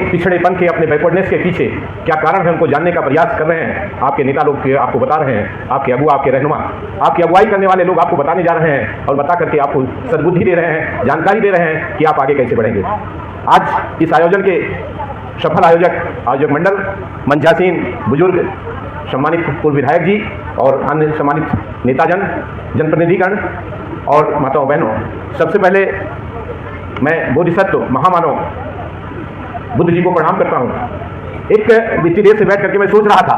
पिछड़ेपन के, अपने बैकवर्डनेस के पीछे क्या कारण है, उनको जानने का प्रयास कर रहे हैं। आपके नेता लोग आपको बता रहे हैं, आपके अगुआ, आपके रहनुमा, आपकी अगुवाई करने वाले लोग आपको बताने जा रहे हैं और बता करके आपको सद्बुद्धि दे रहे हैं, जानकारी दे रहे हैं कि आप आगे कैसे बढ़ेंगे। आज इस आयोजन के सफल आयोजक मंडल, मंचासीन बुजुर्ग, सम्मानित पूर्व विधायक जी और अन्य सम्मानित नेताजन, जनप्रतिनिधिगण और माताओं बहनों, सबसे पहले मैं बोधिसत्व महामानव बुद्ध जी को प्रणाम करता हूँ। एक बीती देर से बैठ करके मैं सोच रहा था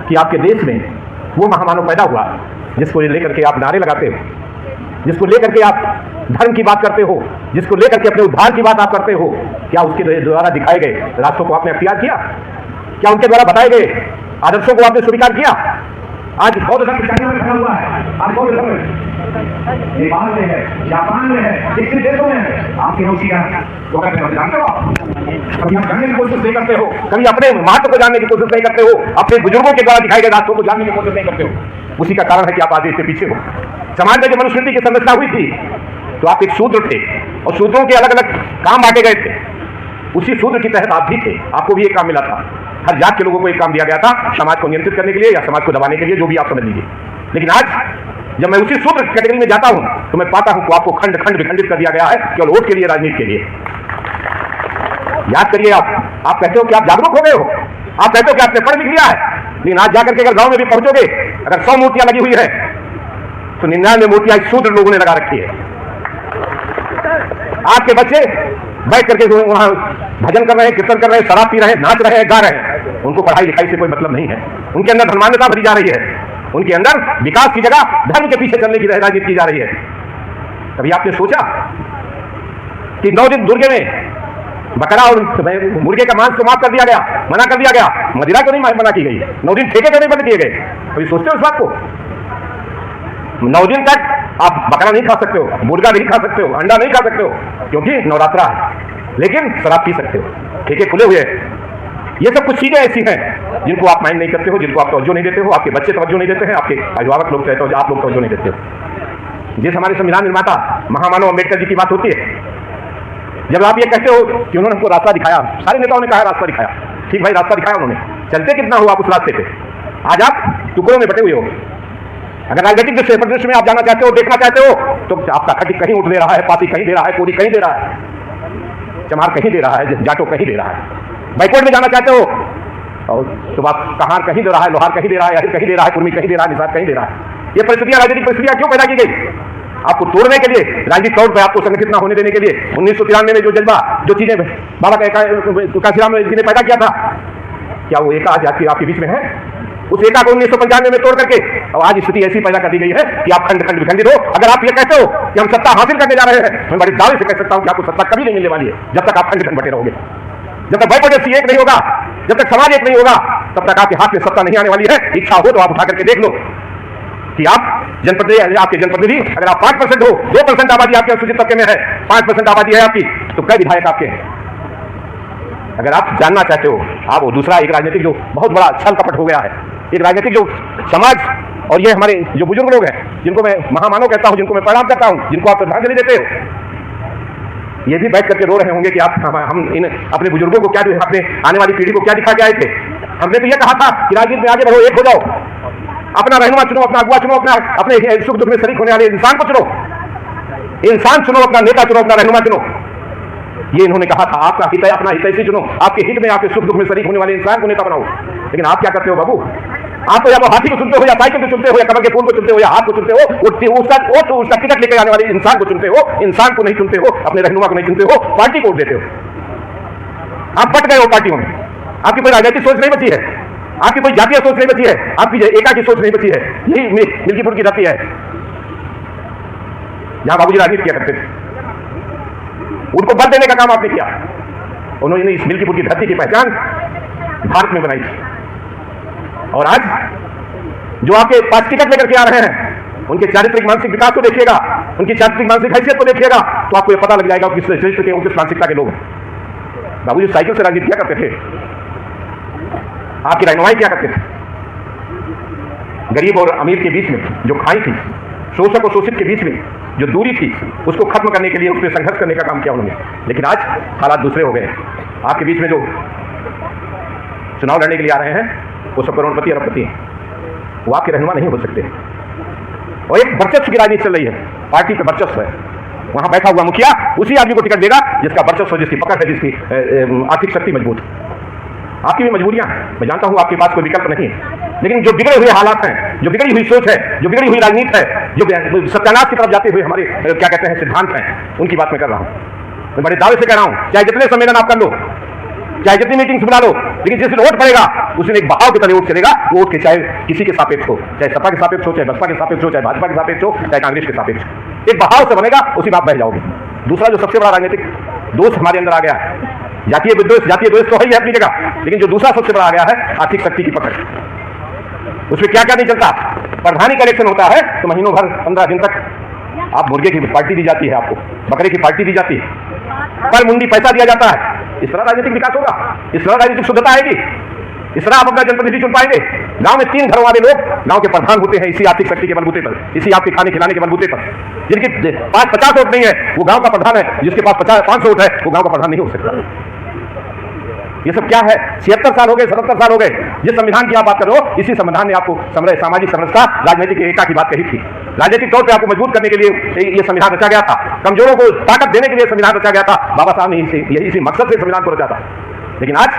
कि आपके देश में वो महामानव पैदा हुआ जिसको लेकर के आप नारे लगाते हो, जिसको लेकर के आप धर्म की बात करते हो, जिसको लेकर के अपने उद्धार की बात आप करते हो। क्या उसके द्वारा दिखाए गए रास्तों को आपने अख्तियार किया? क्या उनके द्वारा बताए गए आदर्शों को आपने स्वीकार किया? आज बौद्ध धर्म चाइना में फैला हुआ है, आज बौद्ध धर्म नेपाल में है, जापान में है, विकसित देशों में है। आपकी रुचियां तो जानते हो आप? कभी आप जानने की कोशिश नहीं करते हो, कभी अपने महत्व को जानने की कोशिश नहीं करते हो, अपने बुजुर्गों के द्वारा दिखाए गए रास्तों को जानने की कोशिश नहीं करते हो। उसी का कारण है कि आप आज इससे पीछे हो। समाज में जब मनुस्मृति की संरचना हुई थी तो आप एक शूद्र थे और शूद्रों के अलग अलग काम बांटे गए थे। उसी शूद्र के तहत आप भी थे, आपको भी एक काम मिला था। हर जात के लोगों को एक काम दिया गया था, समाज को नियंत्रित करने के लिए या समाज को दबाने के लिए, जो भी आप समझ लीजिए। लेकिन आज जब मैं उसी शूद्र कैटेगरी में जाता हूं तो मैं पाता हूं कि आपको खंड खंड विखंडित कर दिया गया है, केवल वोट के लिए, राजनीति के लिए। याद करिए, आप कहते हो कि आप जागरूक हो गए हो, आप कहते हो कि आपने पढ़ लिख लिया है, लेकिन आज जाकर के अगर गांव में भी पहुंचोगे, अगर 100 मूर्तियां लगी हुई है तो 99 मूर्तियां शूद्र लोगों ने लगा रखी है। आपके बच्चे बैठ करके वहां भजन कर रहे हैं, कीर्तन कर रहे हैं, शराब पी रहे हैं, नाच रहे हैं, गा रहे हैं। उनको पढ़ाई लिखाई से कोई मतलब नहीं है। उनके अंदर धर्मान्यता भरी जा रही है, उनके अंदर विकास की जगह धर्म के पीछे चलने की राजनीति की जा रही है। कभी आपने सोचा कि 9 दिन दुर्गे में बकरा और मुर्गे का मांस को माफ कर दिया गया, मना कर दिया गया, मदिरा क्यों नहीं मना की गई? 9 दिन ठेके क्यों नहीं बंद किए गए? कभी सोचते हो इस बात को? 9 दिन तक आप बकरा नहीं खा सकते हो, मुर्गा नहीं खा सकते हो, अंडा नहीं खा सकते हो, क्योंकि नवरात्रा है, लेकिन शराब पी सकते हो, ठेके खुले हुए हैं। ये सब कुछ चीजें ऐसी हैं जिनको आप माइंड नहीं करते हो, जिनको आप तवज्जो नहीं देते हो, आपके बच्चे तवज्जो नहीं देते हैं, आपके अभिभावक लोग चाहते हो, आप लोग तवज्जो नहीं देते हो। जिस हमारे संविधान निर्माता महामानव अम्बेडकर जी की बात होती है, जब आप ये कहते हो कि उन्होंने हमको रास्ता दिखाया, सारे नेताओं ने कहा रास्ता दिखाया, ठीक भाई, रास्ता दिखाया उन्होंने, चलते कितना हुआ आप उस रास्ते पे? आज आप टुकड़ों में बटे हुए हो। अगर राजनीतिक परिदृश्य में आप जाना चाहते हो, देखना चाहते हो, तो आपका खटिक कहीं उठ दे रहा है, पाती कहीं दे रहा है, कोरी कहीं दे रहा है, चमार कहीं दे रहा है, जाटो कहीं दे रहा है। बैकवर्ड में जाना चाहते हो और तो आप कहार कहीं दे रहा है, लोहार कहीं दे रहा है, अहिर कहीं दे रहा है, कुर्मी कहीं दे रहा है, निषाद कहीं दे रहा है। ये परिस्थितियां, राजनीतिक परिस्थितियां क्यों पैदा की गई? आपको तोड़ने के लिए, राजनीतिक तौर पर आपको संगठित न होने देने के लिए। 1993 में जो जज्बा, जो चीजें बाबा काशीराम जी ने पैदा किया था, क्या वो एका आज आपके बीच में है? उस एका को 1995 में तोड़ करके और आज स्थिति ऐसी पैदा कर दी गई है कि आप खंड खंड विखंडित हो। अगर आप ये कहते हो कि हम सत्ता हासिल करने जा रहे हैं, मैं बड़े दावे से कह सकता हूं कि आपको सत्ता कभी नहीं मिलने वाली है जब तक आप खंड खंड बटे रहोगे। जब तक बाइपोटेंसी एक नहीं होगा, जब तक समाज एक नहीं होगा, तब तक आपके हाथ में सत्ता नहीं आने वाली है। इच्छा हो तो आप उठा करके देख लो कि आप जनप्रतिनिधि, आपके जनप्रतिनिधि अगर आप 5% हो, 2% आबादी आपके अनुसूचित तबके में है, 5% आबादी है आपकी, तो कई विधायक आपके हैं। अगर आप जानना चाहते हो, आप वो दूसरा एक राजनीतिक जो बहुत बड़ा छल कपट हो गया है, एक राजनीतिक जो समाज और ये हमारे जो बुजुर्ग लोग हैं, जिनको मैं महामानव कहता हूं, जिनको मैं प्रणाम करता हूं, जिनको आप श्रद्धांजलि देते हो, ये भी बैठ करके रो रहे होंगे कि आप हम इन अपने बुजुर्गों को क्या, अपने आने वाली पीढ़ी को क्या दिखा के आए थे? हमने तो ये कहा था कि राजनीति में आगे बढ़ो, एक हो जाओ, अपना रहनुमा चुनो, अपना अगुआ चुनो, अपने सुख दुख में शरीक होने वाले इंसान को चुनो, इंसान चुनो, अपना नेता चुनो, अपना रहनुमा चुनो। ये इन्होंने कहा था, आपका हित है, अपना हितैषी चुनो, आपके हित में, आपके सुख दुख में शरीक होने वाले इंसान को नेता बनाओ। लेकिन आप क्या करते हो बाबू? आप तो या तो हाथी को चुनते हो, या साइकिल को चुनते हो, या कमल के फूल को चुनते हो, या हाथ को चुनते हो, उसका टिकट लेकर आने वाले इंसान को चुनते हो, इंसान को नहीं चुनते हो, अपने रहनुमा को नहीं चुनते हो, पार्टी को वोट देते हो। आप बट गए हो पार्टियों में, आपकी कोई राजनीतिक सोच नहीं बची है, आपकी कोई जातीय सोच नहीं बची है, आपकी एका की सोच नहीं बची है। यही मिल्कीपुर की धरती है जहां बाबूजी राजनीति किया करते थे, उनको बल देने का काम आपने किया। उन्होंने इस मिल्कीपुर की धरती की पहचान भारत में बनाई थी। और आज जो आपके पास टिकट लेकर के आ रहे हैं, उनके चारित्रिक मानसिक विकास को देखिएगा, उनकी चारित्रिक मानसिक हैसियत को देखिएगा, तो आपको यह पता लग जाएगा किस श्रेष्ठ के, किस मानसिकता के लोग हैं। बाबूजी साइकिल से राजनीति क्या करते थे, आपकी रहनुमाई क्या करते थे? गरीब और अमीर के बीच में जो खाई थी, शोषक और शोषित के बीच में जो दूरी थी, उसको खत्म करने के लिए, उस पर संघर्ष करने का काम किया उन्होंने। लेकिन आज हालात दूसरे हो गए। आपके बीच में जो चुनाव लड़ने के लिए आ रहे हैं वो सब करोड़पति अरबपति हैं, वो आपके रहनुमा नहीं हो सकते। और एक वर्चस्व की राजनीति चल रही है, पार्टी का वर्चस्व है। वहां बैठा हुआ मुखिया उसी आदमी को टिकट देगा जिसका वर्चस्व, जिसकी पकड़ है, जिसकी आर्थिक शक्ति मजबूत है। आपकी भी मजबूरियां हैं, मैं जानता हूं आपके पास कोई विकल्प नहीं है, लेकिन जो बिगड़े हुए हालात हैं, जो बिगड़ी हुई सोच है, जो बिगड़ी हुई राजनीति है, जो सत्यानाश की तरफ जाते हुए हमारे क्या कहते हैं सिद्धांत हैं, उनकी बात मैं कर रहा हूं। मैं बड़े दावे से कह रहा हूं, चाहे जितने सम्मेलन आप कर लो, चाहे जितनी मीटिंग्स बुला लो, लेकिन जिस दिन वोट पड़ेगा उस दिन एक बहाव के तले वोट चलेगा। वो वोट के चाहे किसी के सापेक्ष हो, चाहे सपा के सापेक्ष हो, चाहे बसपा के सापेक्ष हो, चाहे भाजपा के सापेक्ष हो, चाहे कांग्रेस के सापेक्ष, एक बहाव से बनेगा, उसी में आप बह जाओगे। दूसरा जो सबसे बड़ा राजनीतिक दोष हमारे अंदर आ गया है, जातीय द्वेष तो है ही अपनी जगह, लेकिन जो दूसरा सबसे बड़ा आ गया है आर्थिक शक्ति की पकड़। उसमें क्या क्या नहीं चलता। प्रधानी का इलेक्शन होता है तो महीनों भर 15 दिन तक आप मुर्गे की पार्टी दी जाती है, आपको बकरे की पार्टी दी जाती है, पर मुंडी पैसा दिया जाता है। इस तरह राजनीतिक विकास होगा, इस तरह राजनीतिक शुद्धता आएगी, इस तरह आप अपना जनप्रतिनिधि चुन पाएंगे। गांव में 3 घरों वाले लोग गांव के प्रधान होते हैं इसी आर्थिक शक्ति के बलबूते पर, इसी आपके खाने खिलाने के बलबूते पर। जिनके पास 50 वोट नहीं है वो गांव का प्रधान है, जिसके पास 500 वोट है वो गांव का प्रधान नहीं हो सकता। ये सब क्या है? 76 साल हो गए, 77 साल हो गए, जिस संविधान की आप बात कर रहे हो, इसी संविधान ने आपको सामाजिक समरसता, राजनीतिक एकता की बात कही थी। राजनीतिक तौर पे आपको मजबूत करने के लिए ये संविधान रचा गया था, कमजोरों को ताकत देने के लिए संविधान रचा गया था। बाबा साहब ने इसी मकसद से संविधान को रचा था। लेकिन आज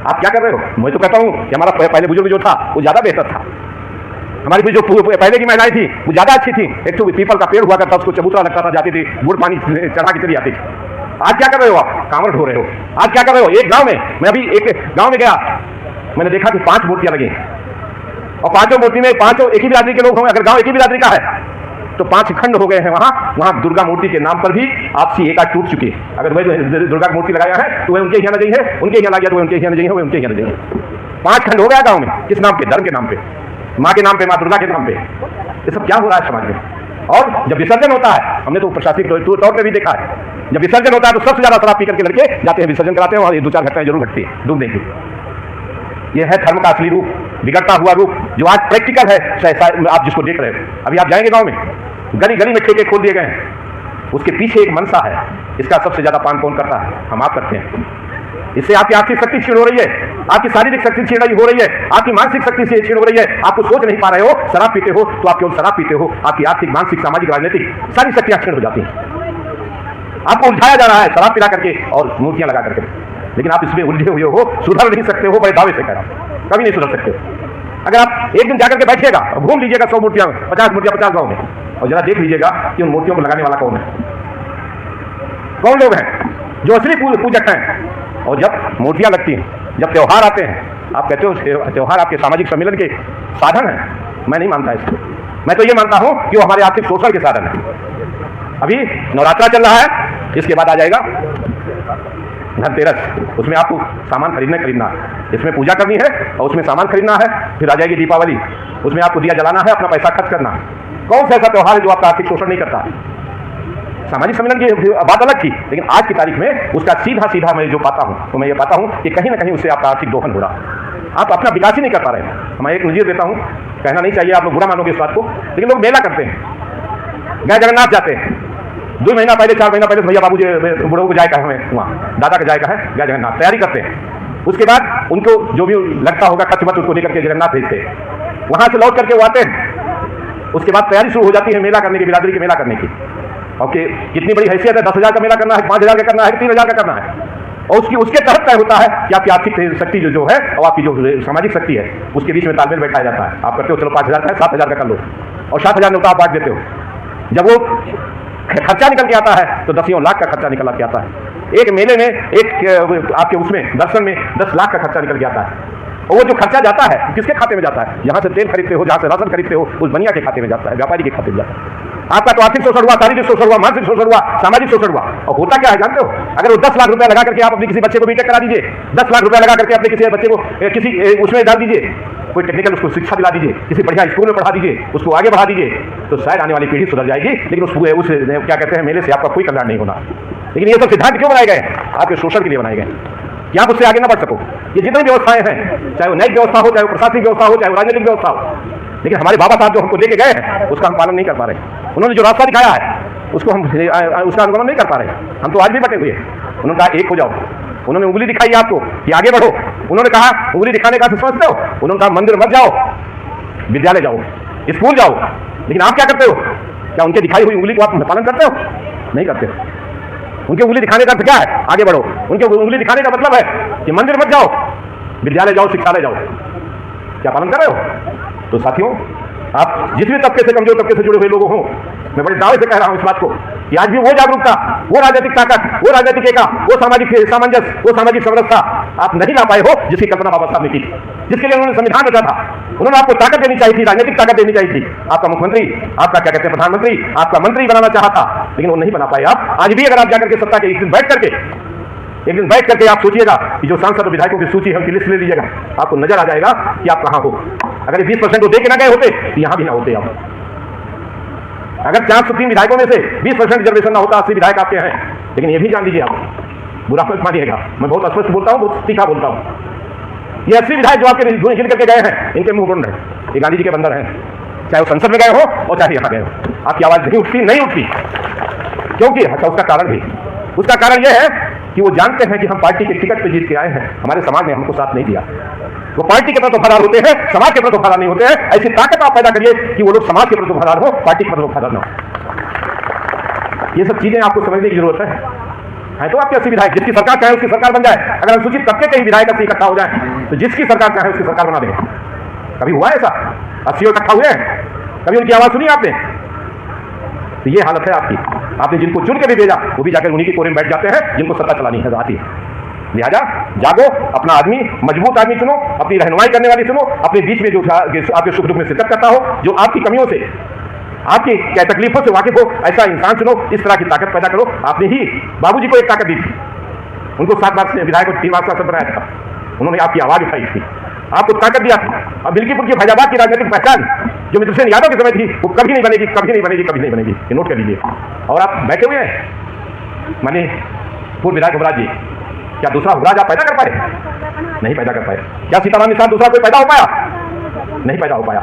आप क्या कर रहे हो? मैं तो कहता हूं कि हमारा पहले बुजुर्ग जो था वो ज्यादा बेहतर था। हमारी जो पहले की महिलाएं थी वो ज्यादा अच्छी थी। एक तो पीपल का पेड़ हुआ करता, उसको चबूतरा लगता था, जाती थी, गुड़ पानी चढ़ा के चली आती थी। आज क्या कर रहे हो आप? कांवड़ ढो रहे हो। आज क्या कर रहे हो? एक गांव में, मैं अभी एक गांव में गया, मैंने देखा कि 5 मूर्तियां लगी और 5 मूर्ति में 5 एक ही बिरादरी के लोग होंगे। अगर गांव एक ही बिरादरी का है तो 5 खंड हो गए हैं। वहां दुर्गा मूर्ति के नाम पर भी आपसी एका टूट चुकी है। अगर वह दुर्गा मूर्ति लगाया है तो वह उनके यहाँ न गई है, उनके यहाँ लग गया तो उनके यहाँ न गई है, उनके यहाँ न गई है। 5 खंड हो गया गांव में। किस नाम पे? धर्म के नाम पे, माँ के नाम पे, माँ दुर्गा के नाम पे। ये सब क्या हो रहा है समाज में? और जब विसर्जन होता है, हमने तो प्रशासनिक तौर पर भी देखा है, जब विसर्जन होता है तो सबसे ज्यादा शराब पी करके लड़के जाते हैं, विसर्जन कराते हैं, वहां 2-4 घटनाएं जरूर घटती है डूबने की। यह है धर्म का असली रूप, बिगड़ता हुआ रूप, जो आज प्रैक्टिकल है आप जिसको देख रहे हो। अभी आप जाएंगे गांव में, गली गली में ठेके खोल दिए गए हैं, उसके पीछे एक मनसा है। इसका सबसे ज्यादा पान कौन करता है? हम आप करते हैं। इससे आपकी आर्थिक शक्ति क्षीण हो रही है, आपकी शारीरिक शक्ति क्षीण हो रही है, आपकी मानसिक शक्ति से क्षीण हो रही है। आपको सोच नहीं पा रहे हो, शराब पीते हो तो आप केवल शराब पीते हो, आपकी आर्थिक, मानसिक, सामाजिक, राजनीतिक सारी शक्तियां क्षीण हो जाती हैं। आपको उलझाया जा रहा है शराब पिला करके और मूर्तियां लगा करके, लेकिन आप इसमें उलझे हुए हो, सुधर नहीं सकते हो। बड़े दावे से कह रहा हूं, कभी नहीं सुधर सकते हो। अगर आप एक दिन जाकर के बैठिएगा और घूम लीजिएगा 100 मूर्तियां, 50 मूर्तियां 50 गांव में, और जरा देख लीजिएगा कि उन मूर्तियों को लगाने वाला कौन है, कौन लोग हैं जो असली पूजक हैं। और जब मूर्तियां लगती हैं, जब त्योहार आते हैं, आप कहते हो त्योहार आपके सामाजिक सम्मेलन के साधन है। मैं नहीं मानता इसको। मैं तो ये मानता हूं कि वो हमारे आर्थिक शोषण के साधन है। अभी नवरात्रा चल रहा है, इसके बाद आ जाएगा धनतेरस, उसमें आपको सामान खरीदना है, इसमें पूजा करनी है और उसमें सामान खरीदना है। फिर आ जाएगी दीपावली, उसमें आपको दिया जलाना है, अपना पैसा खर्च करना है। कौन सा ऐसा त्योहार है जो आपका आर्थिक शोषण नहीं करता? सामाजिक सम्मेलन की बात अलग थी, लेकिन आज की तारीख में उसका सीधा मैं जो पाता हूं तो मैं ये पाता हूं कि कहीं ना कहीं उससे आपका आर्थिक दोहन हो रहा। आप अपना विकास ही नहीं कर पा रहे हैं। मैं एक नजीर देता हूं, कहना नहीं चाहिए, आप लोग बुरा मानोगे इस बात को, लेकिन लोग मेला करते हैं, गए जगन्नाथ जाते हैं। 2 महीना पहले, 4 महीना पहले भैया बाबू जी बूढ़ों को जाएगा, हमें वहाँ दादा का जाएगा है, गए जगन्नाथ तैयारी करते हैं। उसके बाद उनको जो भी लगता होगा खर्च मत उसको लेकर के जगन्नाथ भेजते हैं। वहां से लौट करके वो आते हैं, उसके बाद तैयारी शुरू हो जाती है मेला करने की, बिरादरी के मेला करने की। ओके, कितनी बड़ी हैसियत है, 10,000 का मेला करना है, 5,000 का करना है, 3,000 का करना है, और उसके तहत तय होता है कि आपकी आर्थिक शक्ति जो है और आपकी जो सामाजिक शक्ति है उसके बीच में तालमेल बैठाया जाता है। आप करते हो चलो 5,000 का है, 7,000 का कर लो, और 7,000 में आप बांट देते हो। जब वो खर्चा निकल के आता है तो 10 लाख का खर्चा निकल के आता है। एक मेले में, एक आपके उसमें दर्शन में 10 लाख का खर्चा निकल के आता है। और वो जो खर्चा जाता है किसके खाते में जाता है? जहां से तेल खरीदते हो, जहां से राशन खरीदते हो, उस बनिया के खाते में जाता है, व्यापारी के खाते में जाता है। आपका तो आर्थिक शोषण हुआ, शारीरिक शोषण हुआ, मानसिक शोषण हुआ, सामाजिक शोषण हुआ। और होता क्या है जानते हो? अगर वो 10 लाख रुपया लगा करके आप अपने किसी बच्चे को बीटेक करा दीजिए, 10 लाख रुपया लगा करके अपने किसी बच्चे को किसी उसमें डाल दीजिए, कोई टेक्निकल उसको शिक्षा दिला दीजिए, किसी बढ़िया स्कूल में पढ़ा दीजिए, उसको आगे बढ़ा दीजिए, तो शायद आने वाली पीढ़ी सुधर जाएगी। लेकिन उस क्या कहते हैं मेले से आपका कोई कल्याण नहीं होना। लेकिन ये सब सिद्धांत क्यों बनाए गए? आपके शोषण के लिए बनाए गए, कि आप उससे आगे ना बढ़ सको। ये जितनी व्यवस्थाएं हैं, चाहे वो न्यायिक व्यवस्था हो, चाहे वो प्रशासनिक व्यवस्था हो, चाहे वो राजनीतिक व्यवस्था हो, लेकिन हमारे बाबा साहब जो हमको लेके गए हैं उसका हम पालन नहीं कर पा रहे। उन्होंने जो रास्ता दिखाया है उसको हम उसका अनुगमन नहीं कर पा रहे। हम तो आज भी बटे हुए हैं। उन्होंने कहा एक हो जाओ, उन्होंने उंगली दिखाई आपको कि आगे बढ़ो। उन्होंने कहा, उंगली दिखाने का समझते हो, उन्होंने कहा मंदिर मत जाओ, विद्यालय जाओ, स्कूल जाओ। लेकिन आप क्या करते हो? क्या उनके दिखाई हुई उंगली को आप पालन करते हो? नहीं करते। उनकी उंगली दिखाने का अर्थ क्या है? आगे बढ़ो। उनके उंगली दिखाने का मतलब है कि मंदिर मत जाओ, विद्यालय जाओ, शिक्षालय जाओ। क्या पालन कर रहे हो? तो साथियों, आप जिस भी तबके से, कमजोर तबके से जुड़े हुए लोग हों, मैं बड़े दावे से कह रहा हूं इस बात को कि आज भी वो जागरूकता, वो राजनीतिक ताकत, वो राजनीतिक एका, वो सामाजिक सामंजस्य, वो सामाजिक समरसता आप नहीं ला पाए हो जिसकी कल्पना बाबा साहब ने की, जिसके लिए उन्होंने संविधान रचा था। उन्होंने आपको ताकत देनी चाहिए थी, राजनीतिक ताकत देनी चाहिए थी। आपका मुख्यमंत्री, आपका क्या कहते हैं प्रधानमंत्री, आपका मंत्री बनाना चाहा था, लेकिन वो नहीं बना पाए आप। आज भी अगर आप जाकर के सत्ता के एक दिन बैठ करके आप सोचिएगा कि जो सांसद और विधायकों की सूची है उनकी लिस्ट ले लीजिएगा, आपको नजर आ जाएगा कि आप कहां हो। अगर ये 20% वो दे के ना गए होते तो यहां भी ना होते आप। अगर 403 विधायकों में से 20% रिजर्वेशन ना होता, 80 विधायक आपके हैं। लेकिन ये भी जान लीजिए, आप बुरा मत मानिएगा, मैं बहुत स्पष्ट बोलता हूं, बहुत तीखा बोलता हूं। ये 80 विधायक जो आपके हिल करके गए हैं, इनके मुंह बंद है, ये गांधी जी के बंदर हैं। चाहे वो संसद में गए हो और चाहे यहां गए हो, आपकी आवाज नहीं उठती। क्योंकि अच्छा, उसका कारण यह है कि वो जानते हैं कि हम पार्टी के टिकट पे जीत के आए हैं, हमारे समाज ने हमको साथ नहीं दिया। वो पार्टी के प्रति वफादार होते हैं, समाज के प्रति वफादार नहीं होते हैं। ऐसी ताकत आप पैदा करिए कि वो लोग समाज के प्रति वफादार हो, पार्टी के प्रति वफादार ना हो। ये सब चीजें आपको समझने की जरूरत है। तो आपके 80 विधायक, जिसकी सरकार चाहे उसकी सरकार बन जाए। अगर अनुसूचित तबके के ही विधायक 80 इकट्ठा हो जाए तो जिसकी सरकार चाहे उसकी सरकार बना देंगे। कभी हुआ ऐसा? 80 इकट्ठा हुए हैं? कभी उनकी आवाज सुनी आपने? तो ये हालत है आपकी। आपने जिनको चुन के भी भेजा वो भी जाकर उन्हीं के कोरे में बैठ जाते हैं जिनको सत्ता चलानी है, आती है। लिहाजा जागो, अपना आदमी, मजबूत आदमी चुनो, अपनी रहनुमाई करने वाली चुनो, अपने बीच में जो आपके सुख दुख में शिरकत करता हो, जो आपकी कमियों से, आपकी क्या तकलीफों से वाकिफ हो, ऐसा इंसान चुनो। इस तरह की ताकत पैदा करो। आपने ही बाबूजी को एक ताकत दी थी, उनको 7 बार से विधायक को 3 बार सांसद बनाया था, उन्होंने आपकी आवाज उठाई थी, आपको ताकत दिया था। अब बिल्कीपुर की फैजाबाद की राजनीतिक पहचान जो मित्रसेन यादव के समय थी वो कभी नहीं बनेगी। ये नोट कर लीजिए। और आप बैठे हुए हैं, माने पूर्व विधायक हुबराज जी, क्या दूसरा हुबराज आप पैदा कर पाए? नहीं पैदा कर पाए। क्या सीताराम निषाद दूसरा कोई पैदा हो पाया? नहीं पैदा हो पाया।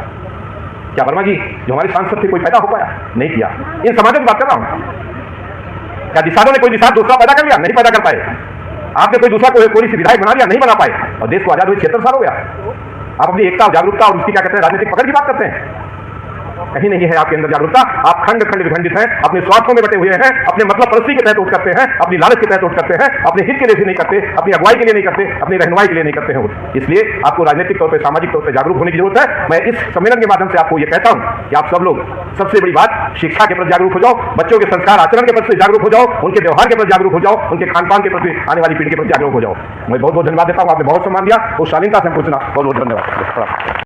क्या वर्मा जी जो हमारे सांसद थे कोई पैदा हो पाया? नहीं किया। इन समाजों की बात कर रहा हूं। क्या निषादों ने कोई निषाद दूसरा पैदा कर लिया? नहीं पैदा कर पाए। आपने कोई दूसरा कोई सी विधायक बना लिया? नहीं बना पाए। और देश को आजाद हुए 76 साल हो गया। आप अपनी एकता, जागरूकता और उसकी क्या कहते हैं राजनीतिक पकड़ की बात करते हैं। कहीं नहीं है आपके अंदर जागरूकता। आप खंड खंड विखंडित हैं, अपने स्वार्थों में बटे हुए हैं, अपने मतलब परस्ती के तहत वोट करते हैं, अपनी लालच के तहत वोट करते हैं, अपने हित के लिए नहीं करते, अपनी अगुवाई के लिए नहीं करते, अपनी रहनुमाई के लिए नहीं करते हैं। इसलिए आपको राजनीतिक तौर पर, सामाजिक तौर पर जागरूक होने की जरूरत है। मैं इस सम्मेलन के माध्यम से आपको यह कहता हूं कि आप सब लोग, सबसे बड़ी बात, शिक्षा के प्रति जागरूक हो जाओ, बच्चों के संस्कार आचरण के प्रति जागरूक हो जाओ, उनके व्यवहार के प्रति जागरूक हो जाओ, उनके खान पान के प्रति, आने वाली पीढ़ी के प्रति जागरूक हो जाओ। मैं बहुत बहुत धन्यवाद देता हूं। आपने बहुत सम्मान दिया, उस शालीनता से हम पूछना बहुत बहुत धन्यवाद।